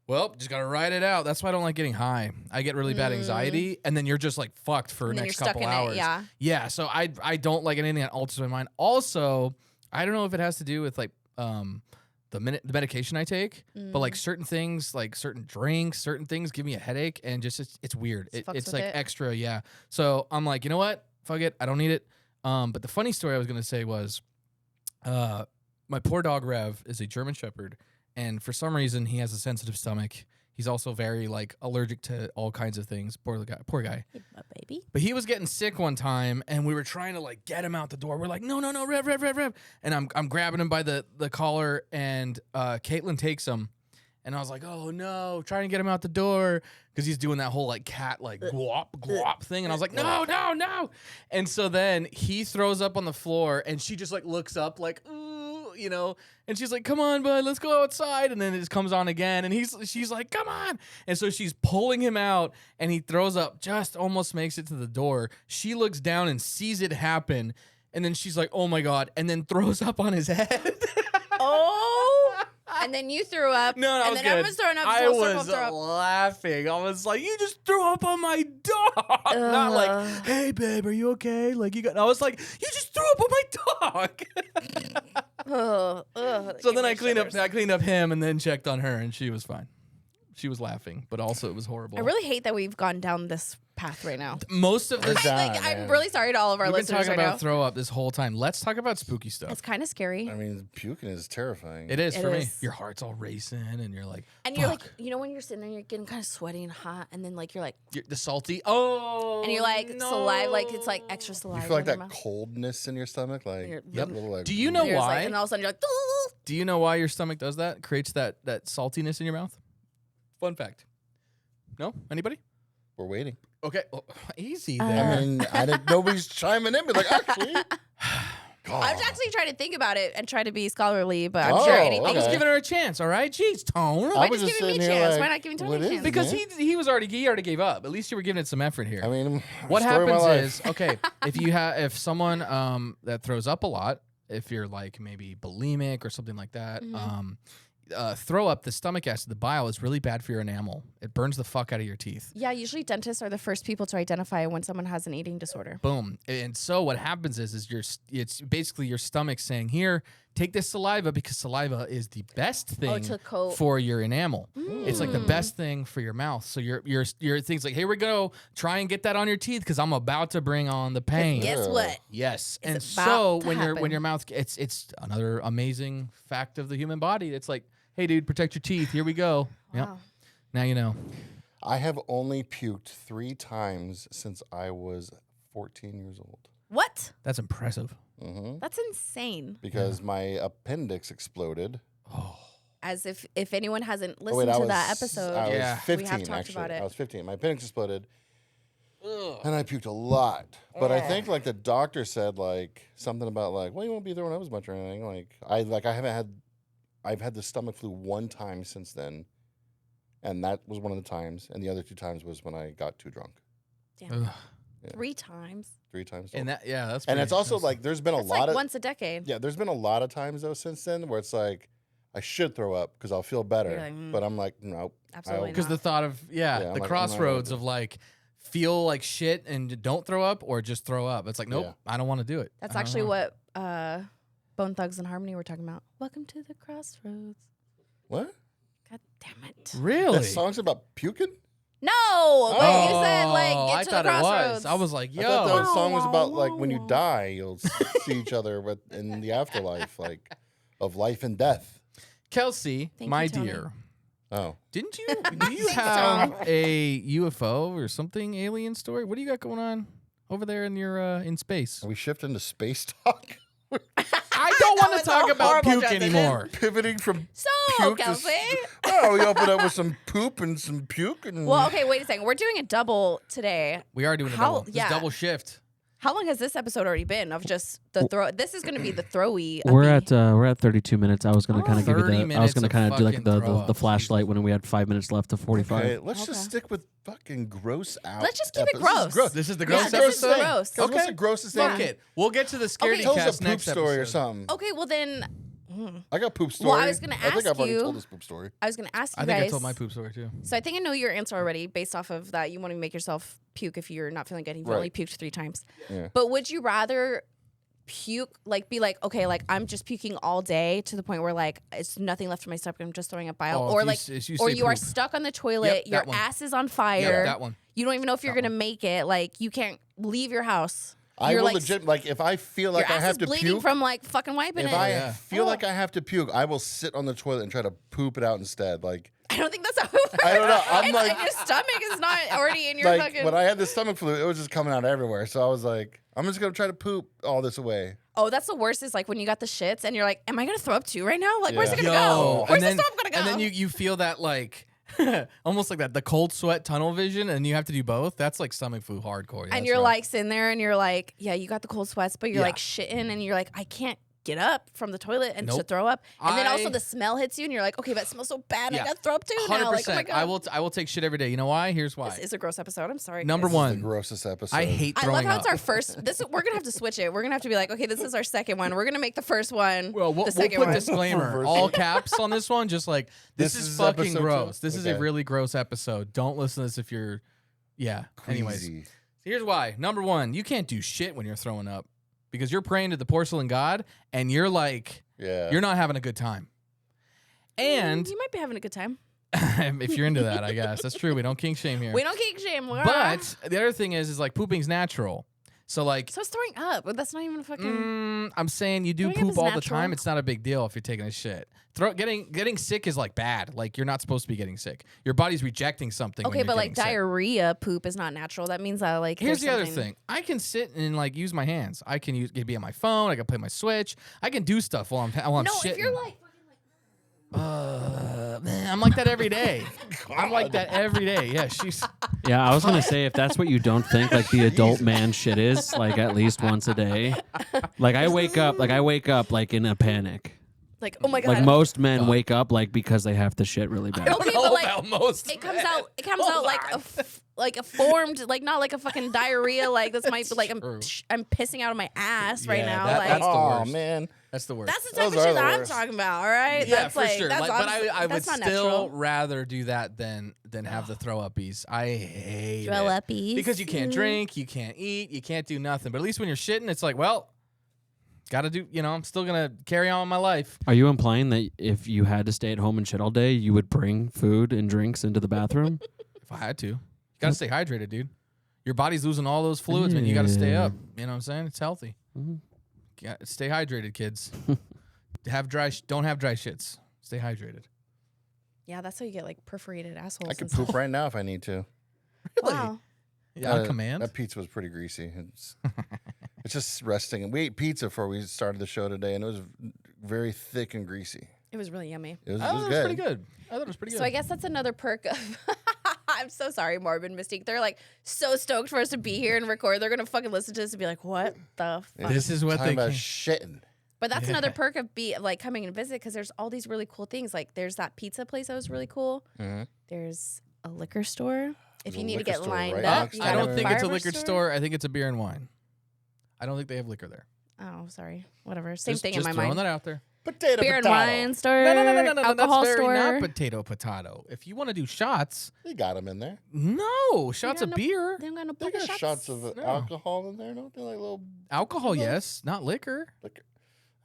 well, just gotta ride it out. That's why I don't like getting high. I get really bad anxiety, and then you're just like fucked for the And then next you're stuck couple in it, hours. yeah. Yeah. So I don't like anything that alters my mind. Also, I don't know if it has to do with like the medication I take, but like certain things, like certain drinks, certain things give me a headache, and just it's weird. Just fucks It's with like it. extra, yeah. So I'm like, you know what? Fuck it. I don't need it. But the funny story I was gonna say was, my poor dog Rev is a German Shepherd, and for some reason he has a sensitive stomach. He's also very like allergic to all kinds of things. Poor guy. Hey, baby. But he was getting sick one time, and we were trying to like get him out the door. We're like, no, Rev. And I'm grabbing him by the collar, and Caitlin takes him, and I was like, oh no, trying to get him out the door because he's doing that whole like cat like glop thing, and I was like, no. And so then he throws up on the floor, and she just like looks up like, ooh, you know, and she's like, come on, bud, let's go outside. And then it just comes on again, and she's like, come on. And so she's pulling him out, and he throws up, just almost makes it to the door. She looks down and sees it happen, and then she's like, oh my God, and then throws up on his head. Oh, and then you threw up. No, and was then good. everyone's throwing up. I so circle was throw up. laughing. I was like, "You just threw up on my dog." Not like, "Hey, babe, are you okay?" Like you got. I was like, "You just threw up on my dog." So then I cleaned up him and then checked on her, and she was fine. She was laughing, but also it was horrible. I really hate that we've gone down this path right now. Most of this. done. Like, I'm man. really sorry to all of our We've been listeners talking right about now. throw up this whole time. Let's talk about spooky stuff. It's kind of scary. I mean, puking is terrifying. It is It for me. is. Your heart's all racing, and you're like, And you're like, "Fuck." you know, when you're sitting there, you're getting kind of sweaty and hot, and then like you're like, The salty. Oh. and you're like no. saliva, like it's like extra You saliva. feel like in your that mouth. coldness in your stomach, like Yep. that little, like, Do you know And you're just why? like- and all of a sudden you're like, "Ooh." Do you know why your stomach does that? Creates that saltiness in your mouth? Fun fact. No? Anybody? We're waiting. Okay. Oh, easy there. I mean, nobody's chiming in, but like, actually, I was actually trying to think about it and try to be scholarly, but I'm Oh, sure anything. I was okay. giving her a chance. All right, jeez, Tone. I Why was just just giving me a sitting here chance? like, Why not giving Tony what a is chance? Because man? he already gave up. At least you were giving it some effort here. I mean, What story of my happens life. is, okay, if someone that throws up a lot, if you're like maybe bulimic or something like that, throw up, the stomach acid, the bile is really bad for your enamel. It burns the fuck out of your teeth. Yeah, usually dentists are the first people to identify when someone has an eating disorder. Boom. And so what happens is it's basically your stomach saying, here, take this saliva, because saliva is the best thing to coat. for your enamel. It's like the best thing for your mouth. So your thing's like, here we go, try and get that on your teeth because I'm about to bring on the pain. Guess what? Yes. And It's about so to when your happen. mouth, it's another amazing fact of the human body. It's like, hey dude, protect your teeth. Here we go. Yep. Wow. Now you know. I have only puked 3 times since I was 14 years old. What? That's impressive. That's insane. Because my appendix exploded. As if anyone hasn't Oh, listened wait, I to was, that episode, I was Yeah. 15, we have talked actually. about it. I was 15. My appendix exploded. And I puked a lot. But I think like the doctor said like something about like, well, you won't be throwing up as much or anything. I've had the stomach flu 1 time since then. And that was one of the times. And the other 2 times was when I got too drunk. Damn. Ugh. 3 times. 3 times. And total. that's And pretty it's also intense. like there's been a That's lot like of once a decade. yeah, there's been a lot of times though since then where it's like I should throw up because I'll feel better, You're like, but I'm like nope. Absolutely because the thought of Yeah, I'm the like, I'm not crossroads gonna of like feel like shit and don't throw up or just throw up. It's like nope, Yeah. I don't want to do it. That's I don't actually know. what Bone Thugs and Harmony were talking about. Welcome to the crossroads. What? God damn it. Really. That song's about puking? No, but you said like Oh, get I to thought the it crossroads. was. I was like, I thought yo, that song was about like when you die, you'll see each other in the afterlife, like of life and death. Kelsey, Thank my you, Tony. dear, Oh, do you Thanks, have Tom. a UFO or something alien story? What do you got going on over there in your in space? are we shifting to space talk? I don't want was to talk a about horrible puke transition. anymore. Pivoting from So, puke Kelsey. Oh, we opened up with some poop and some puke and Well, okay, wait a second. We're doing a double today. We are doing a How- double. This yeah. double shift. How long has this episode already been of just the throw? This is going to be the throwy. We're at 32 minutes. I was gonna kind of give you 30 the. I was minutes gonna of kind of do like fucking throw the up. flashlight when we had 5 minutes left to 45. Okay, let's Okay. just stick with fucking gross out. Let's just keep it episodes. gross. This is the Yeah, gross this is episode. gross. Guys, what's Okay. the grossest Fuck thing? it. We'll get to the Okay. Tell us Scaredycast a poop next story or episode. something. Okay, well then, I got poop story. Well, I was gonna I think ask I've already you- told this poop story. I was going to ask you I think guys. I told my poop story too. So I think I know your answer already based off of that. You want to make yourself puke if you're not feeling good. You've only Right. puked 3 times. Yeah. But would you rather puke, like be like, okay, like I'm just puking all day to the point where like it's nothing left in my stomach. I'm just throwing up bile. Oh, if or you like, s- if you or say you are poop. stuck on the toilet. Yep, your that one. ass is on fire. Yeah, that one. You don't even know if you're That going to make it. Like you can't leave your house. I You're will like, legit like if I feel like your I ass have is to bleeding puke. from like fucking wiping If it. I Yeah. feel like I have to puke, I will sit on the toilet and try to poop it out instead. Like I don't think that's how it works. I don't know. I'm It's like- your stomach is not already in your like fucking. when I had the stomach flu, it was just coming out everywhere. So I was like, I'm just gonna try to poop all this away. Oh, that's the worst. Is like when you got the shits and you're like, "Am I gonna throw up too right now? Like, where's it Yeah. gonna go? Where's and then, the stuff gonna go?" And then you feel that like almost like that the cold sweat tunnel vision, and you have to do both. That's like stomach flu hardcore. and That's you're rough. like sitting there and you're like, "Yeah, you got the cold sweats, but you're Yeah. like shitting and you're like, I can't get up from the toilet and to Nope. throw up. And then also I- the smell hits you and you're like, okay, but it smells so bad. Yeah. I got to throw up too now. Like, oh my god, I will take shit every day. You know why? Here's why. this is a gross episode. I'm sorry. Number guys. one. The grossest episode. I hate I love throwing how up. it's our first. We're gonna have to switch it. We're gonna have to be like, okay, this is our second one. We're gonna make the first one. Well, we'll the put second one. disclaimer, Reverse all it. caps on this one. Just like this This is is fucking episode gross. 2? This is a Okay. really gross episode. Don't listen to this if you're, yeah. Anyways, Queasy. here's why. Number one, you can't do shit when you're throwing up because you're praying to the porcelain god, and you're like, Yeah. you're not having a good time. And you might be having a good time. if you're into that, I guess that's true. We don't kink shame here. We don't kink shame. But the other thing is like pooping's natural. So like, so it's throwing up, but that's not even a fucking. I'm saying you do Throwing up poop is all the natural. time. It's not a big deal if you're taking a shit. Getting sick is like bad. Like you're not supposed to be getting sick. Your body's rejecting something. when Okay, you're but like getting sick. diarrhea poop is not natural. That means that like Here's the there's other something- thing. I can sit and like use my hands. I can be on my phone. I can play my Switch. I can do stuff while I'm No, shitting. if you're like fucking like Man, I'm like that every day. I'm like that every day. Yeah, she's. Yeah, I was gonna say if that's what you don't think like the adult man shit is, like at least once a day. Like I wake up like in a panic. Like, oh my god. Like most men wake up like because they have to shit really bad. Okay, know but like about most it comes men. out. It comes out Hold like on. like a formed, like not like a fucking diarrhea. Like this might be like true. I'm pissing out of my ass right Yeah, now. that- like that's the Oh worst. man. That's the worst. that's the type Those of are shit the that I'm worst. talking about. All right. Yeah, that's for like, sure. That's Like, but I would that's not still natural. rather do that than have the throw uppies. I hate Throw it. uppies. Because you can't drink, you can't eat, you can't do nothing. But at least when you're shitting, it's like, well, gotta do. I'm still gonna carry on with my life. Are you implying that if you had to stay at home and shit all day, you would bring food and drinks into the bathroom? If I had to, you gotta stay hydrated, dude. Your body's losing all those fluids, man. You gotta stay up. You know what I'm saying? It's healthy. Stay hydrated, kids. Don't have dry shits. Stay hydrated. Yeah, that's how you get like perforated assholes. I could and stuff. poop right now if I need to. Wow. Yeah, on command. That pizza was pretty greasy. It's just resting. And we ate pizza before we started the show today, and it was very thick and greasy. It was really yummy. It was, I it thought was it was good. pretty good. I thought it was pretty good. So I guess that's another perk of. I'm so sorry, Morbid Mystique. They're like so stoked for us to be here and record. They're gonna fucking listen to this and be like, "What the fuck?" This is what Talking they. about shitting. But that's another perk of like coming and visit because there's all these really cool things. Like there's that pizza place that was really cool. Mm-hmm. There's a liquor store. If There's you a need to liquor get store lined right up, next you to I got don't a think it's a fireworks liquor store. I think it's a beer and wine. I don't think they have liquor there. Oh, sorry. Whatever. Same Just thing in my throwing mind. that out there. Potato, Beer and potato. wine store. No. Alcohol That's store. very not potato. If you want to do shots, They got them in there. no shots got of no- beer. They don't got no They fucking got shots of No. alcohol in there, don't they? Like little Alcohol, yes, not liquor. liquor.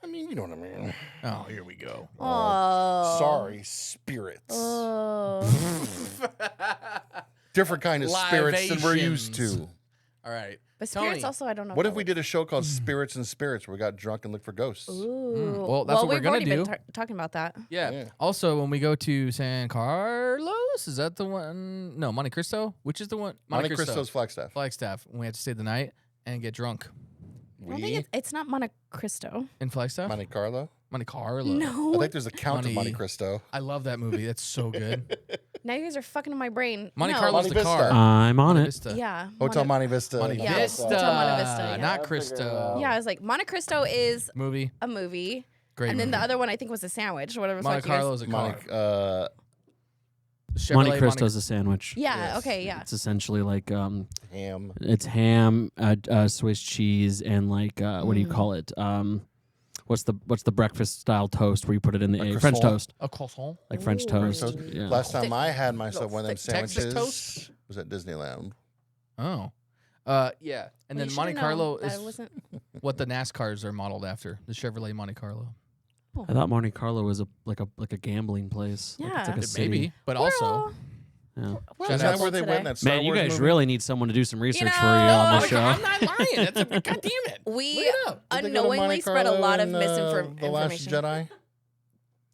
I mean, you know what I mean. Oh, here we go. Oh. Sorry, spirits. Oh. Different kind of spirits than we're used to. Libations. All right. But spirits Tony. also, I don't know. What if we did a show called Spirits and Spirits where we got drunk and looked for ghosts? Ooh. Well, that's what we're we've gonna already been do. talking about that. Yeah. Yeah. Also, when we go to San Carlos, is that the one? No, Monte Cristo. Which is the one? Monte Cristo's Flagstaff. Flagstaff. We had to stay the night and get drunk I don't think We it's not Monte Cristo. in Flagstaff. Monte Carlo. Monte Carlo. I No. think there's a Count of Monte Monte- Cristo. I love that movie. That's so good. Now you guys are fucking in my brain. Monte no. Carlo's Monte the car. Vista. I'm on Monte it. Vista. Yeah. Hotel Monte Vista. Monte Yeah. Vista. Hotel Monte Vista, yeah. Not Cristo. Yeah, I was like, Monte Cristo is Movie. a movie. Great and then movie. the other one I think was a sandwich or whatever. the Monte fuck you guys- Carlo's a car. Monte, Chevrolet Monte Cristo's a sandwich. Yeah, Yes. okay, yeah. It's essentially like ham. it's ham, Swiss cheese, and like what do you call it? What's the breakfast style toast where you put it in the egg? French croissant. toast, A croissant. like French Ooh. toast. Toast. Yeah. Last time Thick- I had myself one of them thick Texas sandwiches toast? was at Disneyland. Oh. Yeah. And Well, then you Monte should've Carlo known that is it wasn't. what the NASCARs are modeled after. The Chevrolet Monte Carlo. I thought Monte Carlo was like a gambling place. Like, it's like a Yeah. city. Maybe, but We're also all Yeah. Well, Shout is out that where they today. went? That Star Man, you Wars guys movie? really need someone to do some research for you know, on Oh, this show. I'm not lying. That's a God damn it. We Look it up. Did they go to unknowingly Monte spread a lot of Carlo in, The Last misinformation. Jedi.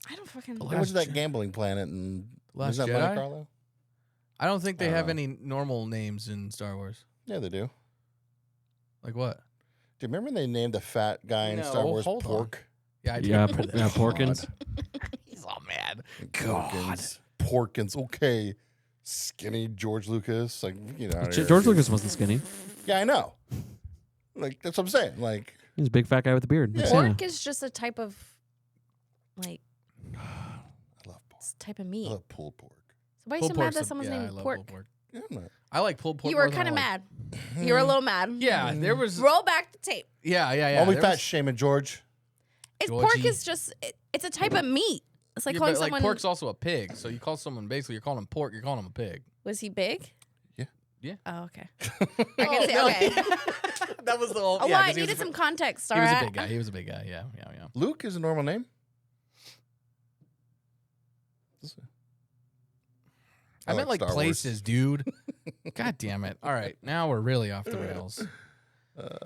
I don't fucking. The It Last was that Jedi. gambling planet, and Last was that Jedi? Monte Carlo? I don't think they I don't have know. any normal names in Star Wars. Yeah, they do. Like what? Do you remember they named the fat guy in Star No, Wars hold on. Pork? Yeah, I do Yeah, remember that. Porkins. He's all mad. Porkins. Porkins. Okay. Skinny George Lucas. Like, you know. George Lucas wasn't skinny. Yeah, I know. Like, that's what I'm saying. Like, He's a big fat guy with a beard. Like Yeah. Santa. Pork is just a type of, like, I love pork. type of I meat. love pulled pork. So why are you Pulled so mad pork's that the- someone's yeah, I named love Pork? pulled pork. Yeah, I'm not. I like pulled pork. You were more than kind I of like- mad. You were a little mad. Yeah, there was. Roll back the tape. Yeah. Only there fat was- shaming George. Pork Georgie. is just, it's a type of meat. It's like Yeah, calling but, someone. pork's also a pig. So you call someone basically you're calling him pork. You're calling him a pig. Was he big? Yeah. Yeah. Oh, okay. I can see. Okay. That was the whole. Oh, yeah, well, I 'cause he was needed a- some context. He All was a right. big guy. He was a big guy. Yeah. Luke is a normal name. I meant like Star Wars. places, dude. God damn it. All right, now we're really off the rails.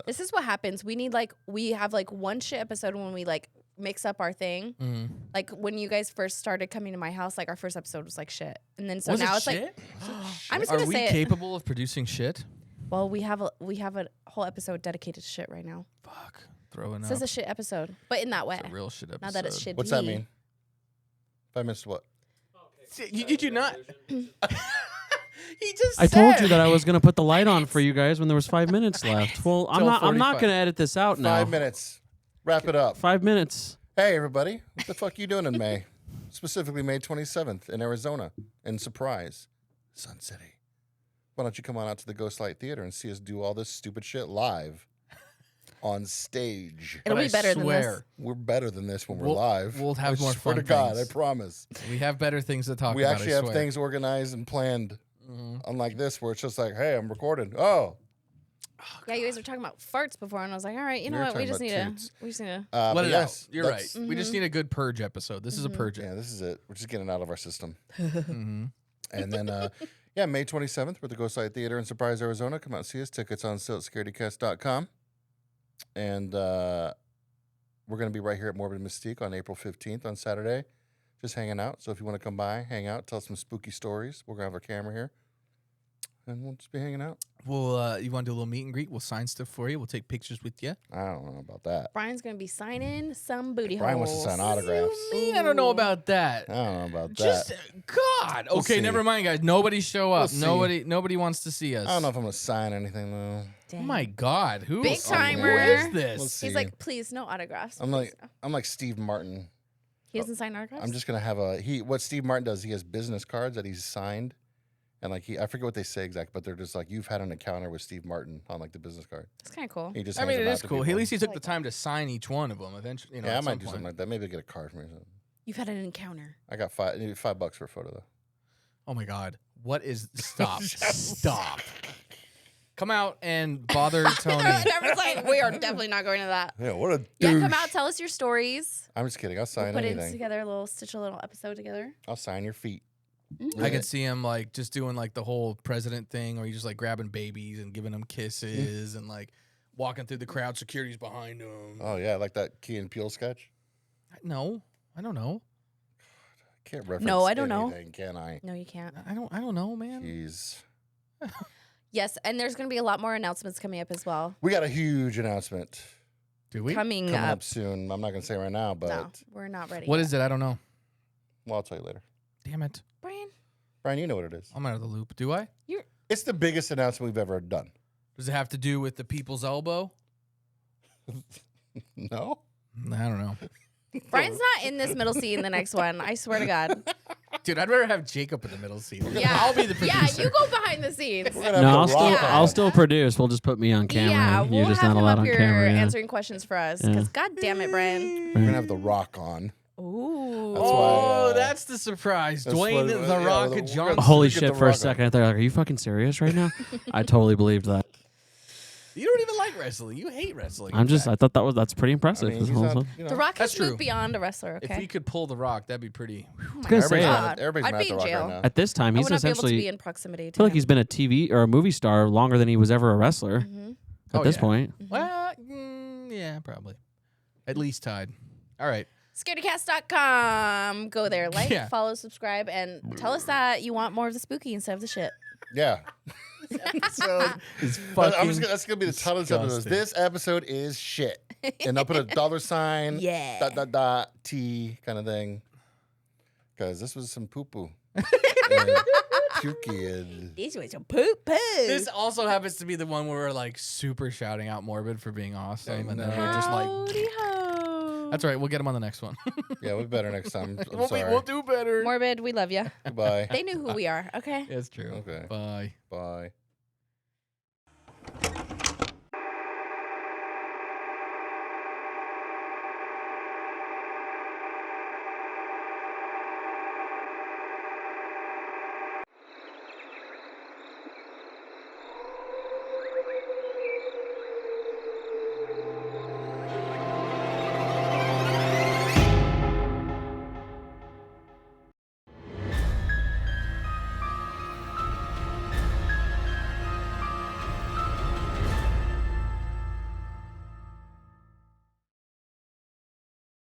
This is what happens. We have like one shit episode when we like mix up our thing. Mm. Like when you guys first started coming to my house, like our first episode was like shit, and then so Was now it it's like shit? I'm just Are gonna we say it. capable of producing shit? Well, we have a whole episode dedicated to shit right now. Fuck, throwing This up. is a shit episode, but in that way. It's a real shit episode. Not that it's shit. What's that mean? 5 minutes to what? Did you not? He just I told you said. that I was gonna put the light on for you guys when there was 5 minutes left. Well, I'm Till not 45. gonna edit this out now. 5 minutes. Wrap it up. 5 minutes. Hey, everybody. What the fuck you doing in May? Specifically May 27th in Arizona. In Surprise, Sun City. Why don't you come on out to the Ghostlight Theater and see us do all this stupid shit live on stage? It'll But be better than this. We're better than this when we're We'll- live. we'll have I more swear fun to God, things. I promise. We have better things to talk We about. actually I have swear. things organized and planned. Mm-hmm. Unlike this, where it's just like, hey, I'm recording. Oh. Yeah, you guys were talking about farts before, and I was like, all right, you We know were what? We talking just need about to. toots. We just need to. Let But it yes, out. You're right. that's- We just need a good purge episode. This is a purge. Yeah, this is it. We're just getting it out of our system. Mm-hmm. And then, yeah, May 27th, we're at the Ghostlight Theater in Surprise, Arizona. Come out and see us. Tickets on sale at Scaredycast.com. And we're going to be right here at Morbid Mystique on April 15th on Saturday, just hanging out. So if you want to come by, hang out, tell some spooky stories, we're going to have our camera here. And we'll just be hanging out. We'll you want to do a little meet and greet? We'll sign stuff for you. We'll take pictures with you. I don't know about that. Brian's gonna be signing some booty Brian holes. wants to sign autographs. Me, I don't know about that. I don't know about that. Just God. We'll Okay, see. never mind, guys. Nobody show up. We'll see. Nobody wants to see us. I don't know if I'm going to sign anything, though. Oh my God, who? Big Who timer. is this? Let's see. He's like, please, no autographs. I'm please like no." I'm like Steve Martin. He doesn't sign autographs. I'm just gonna have what Steve Martin does. He has business cards that he's signed, and like I forget what they say exactly, but they're just like you've had an encounter with Steve Martin on like the business card. It's kind of cool. He just I hands mean, it them out is to cool. people. At least he took like the that. time to sign each one of them. Eventually, you know. Yeah, I at might some do point. something like that. Maybe I'll get a card from you. or something. You've had an encounter. I got $5 for a photo though. Oh my God, what is? Stop! Stop! Come out and bother Tony. Never's like, we are definitely not going to that. Yeah, what a Yeah, douche. come out, tell us your stories. I'm just kidding. I'll sign Put it anything. together, stitch a little episode together. I'll sign your feet. I could see him like just doing like the whole president thing, or he's just like grabbing babies and giving them kisses and like walking through the crowd. Security's behind him. Oh yeah, like that Key and Peele sketch. No, I don't know. Can't reference. No, I don't know. anything, can I? No, you can't. I don't know, man. Jeez. Yes, and there's going to be a lot more announcements coming up as well. We got a huge announcement Do we? Coming coming up. up soon. I'm not gonna say right now, but No, we're not ready. What yet. is it? I don't know. well, I'll tell you later. Damn it. Brian? Brian, you know what it is. I'm out of the loop. Do I? It's the biggest announcement we've ever done. Does it have to do with the people's elbow? No? I don't know. Brian's not in this middle seat in the next one. I swear to God. Dude, I'd rather have Jacob in the middle seat. Yeah. I'll be the producer. Yeah, you go behind the scenes. We're gonna have No, The I'll still Rock on. I'll still produce. We'll just put me on camera. Yeah, You're we'll just have not him allowed up on here camera. Yeah. answering questions for us. Because God damn it, Brian. We're gonna have The Rock on. Ooh. That's why, Oh, that's the surprise. that's Dwayne what- the yeah, Rock we're Johnson. gonna- Holy Get shit! The For a Rock on. second, I thought, like, are you fucking serious right now? I totally believed that. You don't even like wrestling. You hate wrestling. I'm in just. fact. I thought that's pretty I impressive. mean, this he's whole not, stuff. you know, The Rock That's has true. moved beyond a wrestler, If okay? he could pull the Rock, that'd be pretty. Oh my gonna say, God. everybody's I'd mad be at The in Rock jail. right now. At this time, I he's would not be able to essentially. be in proximity I to feel like him. he's been a TV or a movie star longer than he was ever a wrestler. Mhm. At Oh, this yeah. point, Well, yeah, probably. At least tied. All right. Scaredycast.com. Go there. Like, Yeah. follow, subscribe, and tell us that you want more of the spooky instead of the shit. Yeah. So it's But fucking. that's gonna be the title of this episode. disgusting. This episode is shit. And I'll put a $sign, Yeah. T kind of thing. Because this was some poo poo. Pukey and This was a poop poo. This also happens to be the one where we're like super shouting out Morbid for being awesome, and then we're just like, Howdy ho. "That's all right. We'll get him on the next one. yeah, we'll be better next time. I'm we'll sorry. do better." Morbid, we love you. Goodbye. They knew who we are, okay? It's true. Okay. Bye. Bye.